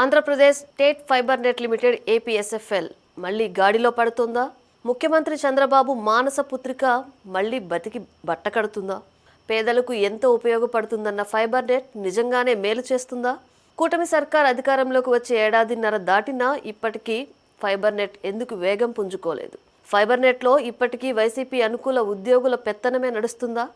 Andhra Pradesh state fibre net limited APSFL మళ్ళీ గాడిలో పడుతుందా? ముఖ్యమంత్రి చంద్రబాబు మానస పుత్రిక మళ్ళీ బతికి బట్టకడుతుందా? పేదలకు ఎంతో ఉపయోగపడుతుందన్న ఫైబర్ నెట్ నిజంగానే మేలు చేస్తుందా? కూటమి సర్కార్ అధికారంలోకి వచ్చే ఏడాదిన్నర దాటినా ఇప్పటికీ ఫైబర్ నెట్ ఎందుకు వేగం పుంజుకోలేదు? ఫైబర్ నెట్లో ఇప్పటికీ వైసీపీ అనుకూల ఉద్యోగుల పెత్తనమే నడుస్తుందా?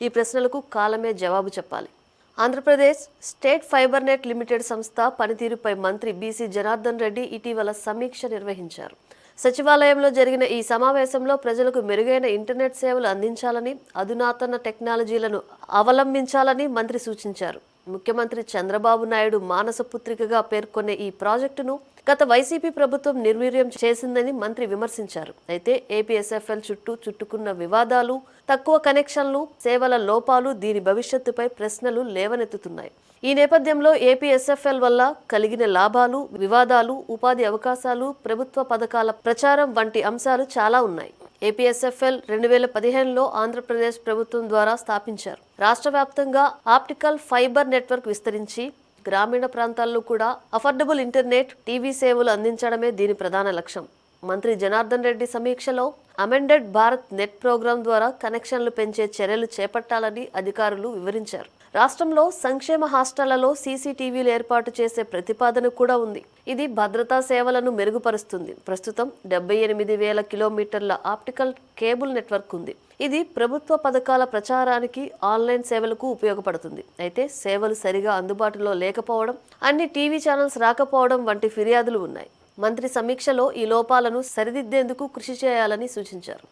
ఈ ప్రశ్నలకు కాలమే జవాబు చెప్పాలి. Andhra Pradesh state fibre net limited సంస్థ పనితీరుపై మంత్రి బీసీ జనార్దన్ రెడ్డి ఇటీవల సమీక్ష నిర్వహించారు. సచివాలయంలో జరిగిన ఈ సమావేశంలో ప్రజలకు మెరుగైన ఇంటర్నెట్ సేవలు అందించాలని, అధునాతన టెక్నాలజీలను అవలంబించాలని మంత్రి సూచించారు. ముఖ్యమంత్రి చంద్రబాబు నాయుడు మానసపుత్రికగా పేర్కొనే ఈ ప్రాజెక్టును గత వైసీపీ ప్రభుత్వం నిర్వీర్యం చేసిందని మంత్రి విమర్శించారు. అయితే ఏపీఎస్ఎఫ్ఎల్ చుట్టూ చుట్టుకున్న వివాదాలు, తక్కువ కనెక్షన్లు, సేవల లోపాలు దీని భవిష్యత్తుపై ప్రశ్నలు లేవనెత్తుతున్నాయి. ఈ నేపథ్యంలో ఏపీఎస్ఎఫ్ఎల్ వల్ల కలిగిన లాభాలు, వివాదాలు, ఉపాధి అవకాశాలు, ప్రభుత్వ పథకాల ప్రచారం వంటి అంశాలు చాలా ఉన్నాయి. ఏపీఎస్ఎఫ్ఎల్ 2015లో ఆంధ్రప్రదేశ్ ప్రభుత్వం ద్వారా స్థాపించారు. రాష్ట్ర వ్యాప్తంగా ఆప్టికల్ ఫైబర్ నెట్వర్క్ విస్తరించి గ్రామీణ ప్రాంతాల్లో కూడా అఫోర్డబుల్ ఇంటర్నెట్, టీవీ సేవలు అందించడమే దీని ప్రధాన లక్ష్యం. మంత్రి జనార్దన్ రెడ్డి సమీక్షలో అమెండెడ్ భారత్ నెట్ ప్రోగ్రాం ద్వారా కనెక్షన్లు పెంచే చర్యలు చేపట్టాలని అధికారులు వివరించారు. రాష్ట్రంలో సంక్షేమ హాస్టళ్లలో సీసీటీవీలు ఏర్పాటు చేసే ప్రతిపాదన కూడా ఉంది. ఇది భద్రతా సేవలను మెరుగుపరుస్తుంది. ప్రస్తుతం 78,000 కిలోమీటర్ల ఆప్టికల్ కేబుల్ నెట్వర్క్ ఉంది. ఇది ప్రభుత్వ పథకాల ప్రచారానికి, ఆన్లైన్ సేవలకు ఉపయోగపడుతుంది. అయితే సేవలు సరిగా అందుబాటులో లేకపోవడం, అన్ని టీవీ ఛానల్స్ రాకపోవడం వంటి ఫిర్యాదులు ఉన్నాయి. మంత్రి సమీక్షలో ఈ లోపాలను సరిదిద్దేందుకు కృషి చేయాలని సూచించారు.